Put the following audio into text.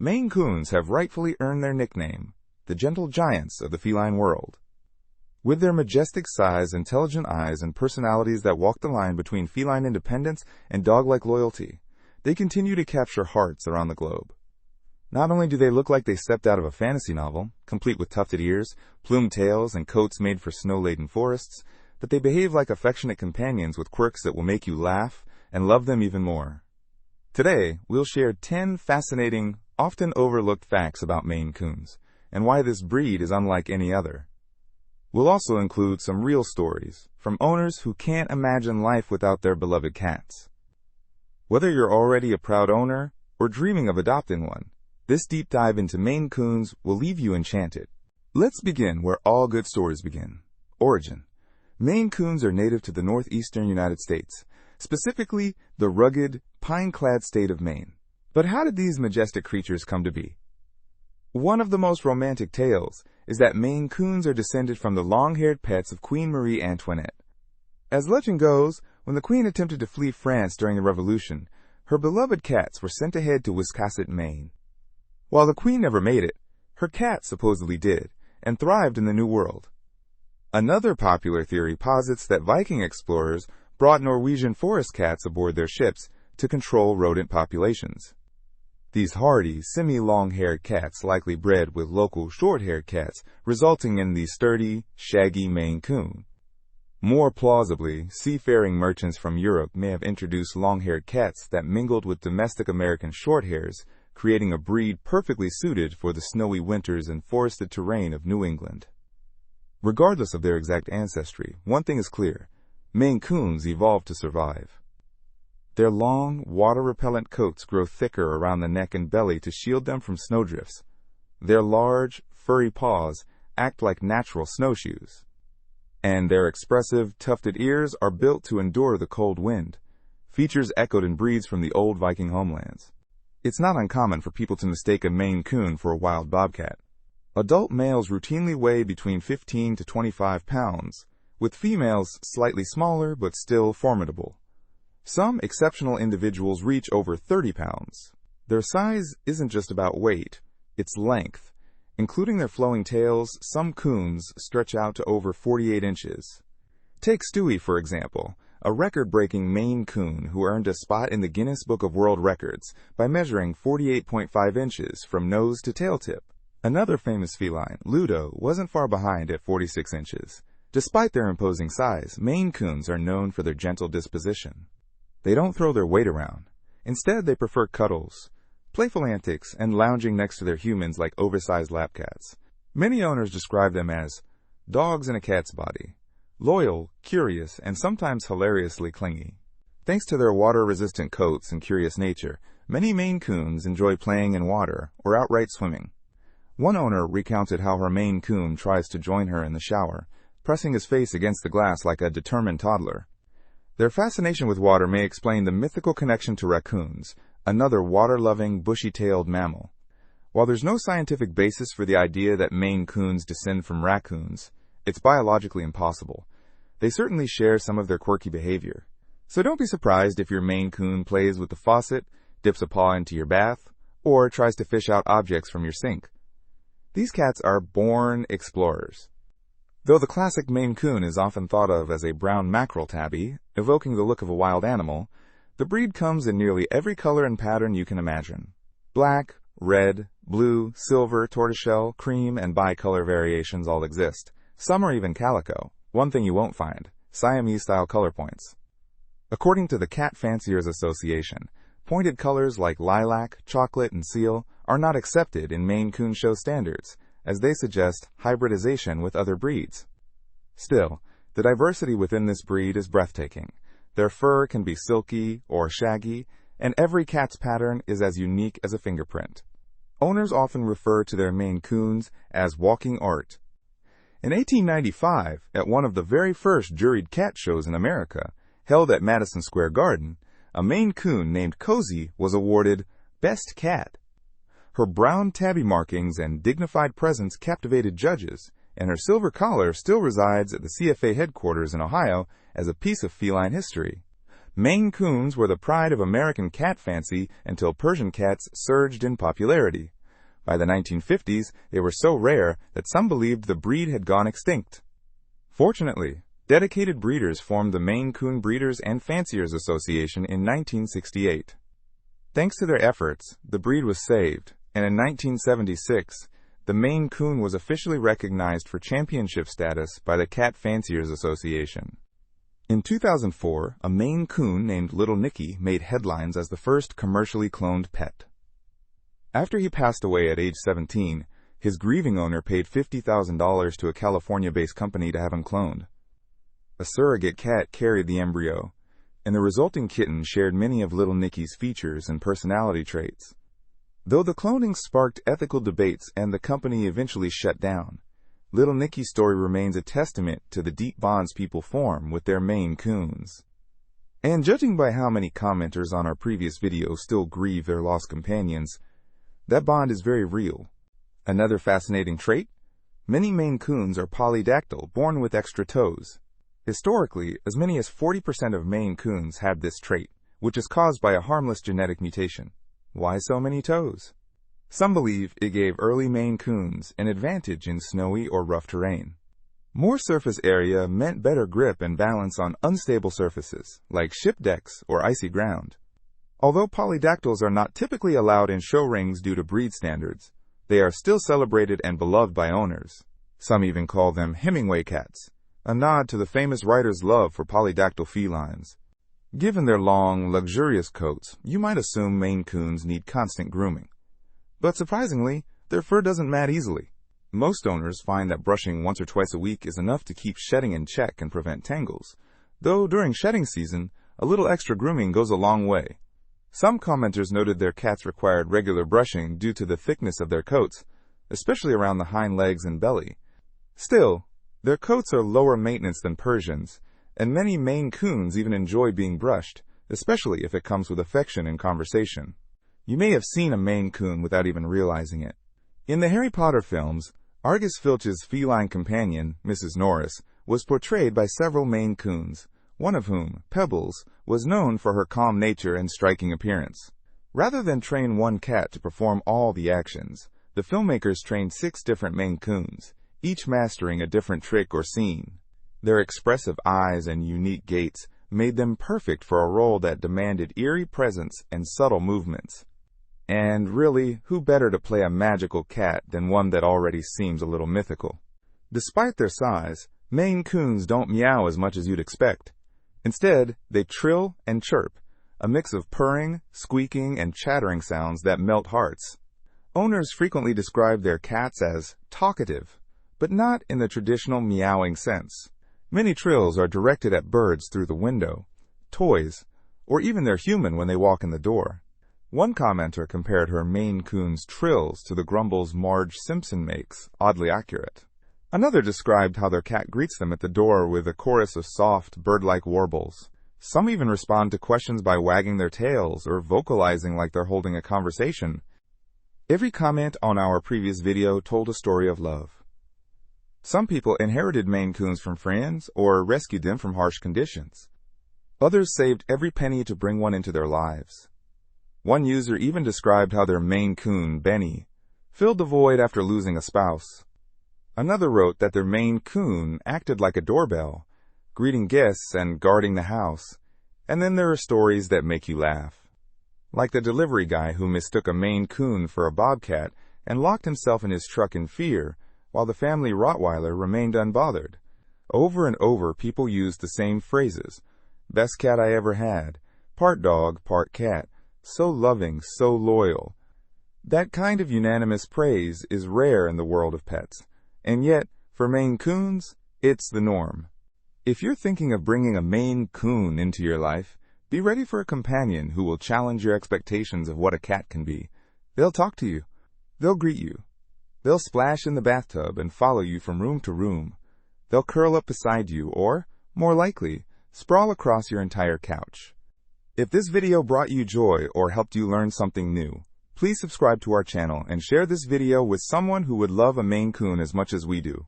Maine Coons have rightfully earned their nickname, the gentle giants of the feline world. With their majestic size, intelligent eyes, and personalities that walk the line between feline independence and dog-like loyalty, they continue to capture hearts around the globe. Not only do they look like they stepped out of a fantasy novel, complete with tufted ears, plumed tails, and coats made for snow-laden forests, but they behave like affectionate companions with quirks that will make you laugh and love them even more. Today, we'll share 10 fascinating, often overlooked facts about Maine Coons, and why this breed is unlike any other. We'll also include some real stories from owners who can't imagine life without their beloved cats. Whether you're already a proud owner or dreaming of adopting one, this deep dive into Maine Coons will leave you enchanted. Let's begin where all good stories begin. Origin. Maine Coons are native to the northeastern United States, specifically the rugged, pine-clad state of Maine. But how did these majestic creatures come to be? One of the most romantic tales is that Maine Coons are descended from the long-haired pets of Queen Marie Antoinette. As legend goes, when the Queen attempted to flee France during the Revolution, her beloved cats were sent ahead to Wiscasset, Maine. While the Queen never made it, her cats supposedly did, and thrived in the New World. Another popular theory posits that Viking explorers brought Norwegian forest cats aboard their ships to control rodent populations. These hardy, semi-long-haired cats likely bred with local short-haired cats, resulting in the sturdy, shaggy Maine Coon. More plausibly, seafaring merchants from Europe may have introduced long-haired cats that mingled with domestic American shorthairs, creating a breed perfectly suited for the snowy winters and forested terrain of New England. Regardless of their exact ancestry, one thing is clear: Maine Coons evolved to survive. Their long, water-repellent coats grow thicker around the neck and belly to shield them from snowdrifts. Their large, furry paws act like natural snowshoes. And their expressive, tufted ears are built to endure the cold wind, features echoed in breeds from the old Viking homelands. It's not uncommon for people to mistake a Maine Coon for a wild bobcat. Adult males routinely weigh between 15 to 25 pounds, with females slightly smaller but still formidable. Some exceptional individuals reach over 30 pounds. Their size isn't just about weight, it's length. Including their flowing tails, some coons stretch out to over 48 inches. Take Stewie, for example, a record-breaking Maine Coon who earned a spot in the Guinness Book of World Records by measuring 48.5 inches from nose to tail tip. Another famous feline, Ludo, wasn't far behind at 46 inches. Despite their imposing size, Maine Coons are known for their gentle disposition. They don't throw their weight around. Instead, they prefer cuddles, playful antics, and lounging next to their humans like oversized lap cats. Many owners describe them as dogs in a cat's body, loyal, curious, and sometimes hilariously clingy. Thanks to their water-resistant coats and curious nature, many Maine Coons enjoy playing in water or outright swimming. One owner recounted how her Maine Coon tries to join her in the shower, pressing his face against the glass like a determined toddler. Their fascination with water may explain the mythical connection to raccoons, another water-loving, bushy-tailed mammal. While there's no scientific basis for the idea that Maine Coons descend from raccoons, it's biologically impossible. They certainly share some of their quirky behavior. So don't be surprised if your Maine Coon plays with the faucet, dips a paw into your bath, or tries to fish out objects from your sink. These cats are born explorers. Though the classic Maine Coon is often thought of as a brown mackerel tabby, evoking the look of a wild animal, the breed comes in nearly every color and pattern you can imagine. Black, red, blue, silver, tortoiseshell, cream, and bicolor variations all exist. Some are even calico. One thing you won't find: Siamese-style color points. According to the Cat Fanciers Association, pointed colors like lilac, chocolate, and seal are not accepted in Maine Coon show standards, as they suggest hybridization with other breeds. Still, the diversity within this breed is breathtaking. Their fur can be silky or shaggy, and every cat's pattern is as unique as a fingerprint. Owners often refer to their Maine Coons as walking art. In 1895, at one of the very first juried cat shows in America, held at Madison Square Garden, a Maine Coon named Cozy was awarded Best Cat. Her brown tabby markings and dignified presence captivated judges, and her silver collar still resides at the CFA headquarters in Ohio as a piece of feline history. Maine Coons were the pride of American cat fancy until Persian cats surged in popularity. By the 1950s, they were so rare that some believed the breed had gone extinct. Fortunately, dedicated breeders formed the Maine Coon Breeders and Fanciers Association in 1968. Thanks to their efforts, the breed was saved, and in 1976, the Maine Coon was officially recognized for championship status by the Cat Fanciers Association. In 2004, a Maine Coon named Little Nicky made headlines as the first commercially cloned pet. After he passed away at age 17, his grieving owner paid $50,000 to a California-based company to have him cloned. A surrogate cat carried the embryo, and the resulting kitten shared many of Little Nicky's features and personality traits. Though the cloning sparked ethical debates and the company eventually shut down, Little Nicky's story remains a testament to the deep bonds people form with their Maine Coons. And judging by how many commenters on our previous video still grieve their lost companions, that bond is very real. Another fascinating trait? Many Maine Coons are polydactyl, born with extra toes. Historically, as many as 40% of Maine Coons had this trait, which is caused by a harmless genetic mutation. Why so many toes? Some believe it gave early Maine Coons an advantage in snowy or rough terrain. More surface area meant better grip and balance on unstable surfaces, like ship decks or icy ground. Although polydactyls are not typically allowed in show rings due to breed standards, they are still celebrated and beloved by owners. Some even call them Hemingway cats, a nod to the famous writer's love for polydactyl felines. Given their long, luxurious coats, you might assume Maine Coons need constant grooming. But surprisingly, their fur doesn't mat easily. Most owners find that brushing once or twice a week is enough to keep shedding in check and prevent tangles, though during shedding season, a little extra grooming goes a long way. Some commenters noted their cats required regular brushing due to the thickness of their coats, especially around the hind legs and belly. Still, their coats are lower maintenance than Persians, and many Maine Coons even enjoy being brushed, especially if it comes with affection and conversation. You may have seen a Maine Coon without even realizing it. In the Harry Potter films, Argus Filch's feline companion, Mrs. Norris, was portrayed by several Maine Coons, one of whom, Pebbles, was known for her calm nature and striking appearance. Rather than train one cat to perform all the actions, the filmmakers trained 6 different Maine Coons, each mastering a different trick or scene. Their expressive eyes and unique gaits made them perfect for a role that demanded eerie presence and subtle movements. And really, who better to play a magical cat than one that already seems a little mythical? Despite their size, Maine Coons don't meow as much as you'd expect. Instead, they trill and chirp, a mix of purring, squeaking, and chattering sounds that melt hearts. Owners frequently describe their cats as talkative, but not in the traditional meowing sense. Many trills are directed at birds through the window, toys, or even their human when they walk in the door. One commenter compared her Maine Coon's trills to the grumbles Marge Simpson makes, oddly accurate. Another described how their cat greets them at the door with a chorus of soft, bird-like warbles. Some even respond to questions by wagging their tails or vocalizing like they're holding a conversation. Every comment on our previous video told a story of love. Some people inherited Maine Coons from friends or rescued them from harsh conditions. Others saved every penny to bring one into their lives. One user even described how their Maine Coon, Benny, filled the void after losing a spouse. Another wrote that their Maine Coon acted like a doorbell, greeting guests and guarding the house. And then there are stories that make you laugh. Like the delivery guy who mistook a Maine Coon for a bobcat and locked himself in his truck in fear, while the family Rottweiler remained unbothered. Over and over, people used the same phrases. Best cat I ever had. Part dog, part cat. So loving, so loyal. That kind of unanimous praise is rare in the world of pets. And yet, for Maine Coons, it's the norm. If you're thinking of bringing a Maine Coon into your life, be ready for a companion who will challenge your expectations of what a cat can be. They'll talk to you. They'll greet you. They'll splash in the bathtub and follow you from room to room. They'll curl up beside you or, more likely, sprawl across your entire couch. If this video brought you joy or helped you learn something new, please subscribe to our channel and share this video with someone who would love a Maine Coon as much as we do.